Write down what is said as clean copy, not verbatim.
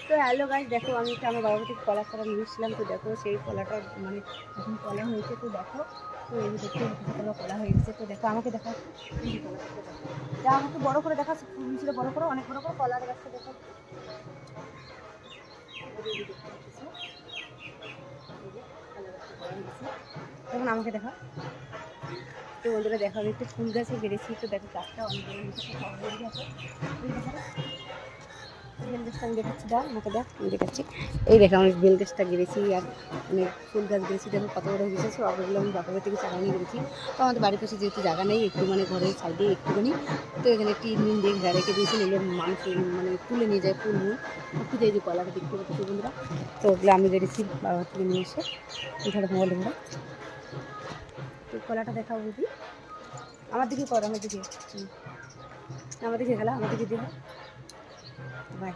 তো hello guys, দেখো আমি তো আমার বাবা থেকে কলা ফলা নিয়েছিলাম। তো দেখো সেই কলাটা মানে এখন কলা হয়েছে। তো দেখো, তো এই যে দেখতে কলা হয়ে গেছে। তো দেখো আমাকে দেখো, এই যে কলা দেখো, যা আমাকে বড় করে দেখাচ্ছে, ফুল ছিল বড় করে, অনেক বড় করে কলার গাছটা দেখো। তখন আমাকে দেখা, তো বন্ধুরা দেখো আমি একটু ফুল গাছে বেড়েছি। তো দেখো গাছটা অনেক বড় হয়েছে, বেল গাছটা আমি দেখাচ্ছি, দাও আমাকে দেখ, আমি দেখাচ্ছি। এই দেখো আমি বেল গাছটা গেড়েছি আর অনেক ফুল গাছ গেড়েছি। দেখো কত বড় হয়েছে। সবগুলো আমি বাপের থেকে চারা নিয়ে গেছি। তো আমাদের বাড়ির পাশে যেহেতু জায়গা নেই, একটু মানে ঘরের সাইডে একটুখানি, তো এখানে টিন মিন দিয়ে ঘেরা রেখে দিয়েছি, নিলে মানুষ মানে তুলে নিয়ে যায় ফুল মূল। খুঁজে যে কলাটা দেখতে পাচ্ছি বন্ধুরা, তো ওগুলো আমি গেড়েছি বাবা থেকে নিয়ে এসে। ধরো মোবাইল ধরো, তো কলাটা দেখাবো বুঝি, আমার দিকে করো, আমার দিকে খেলা, আমার দিকে দিয়ে বাই।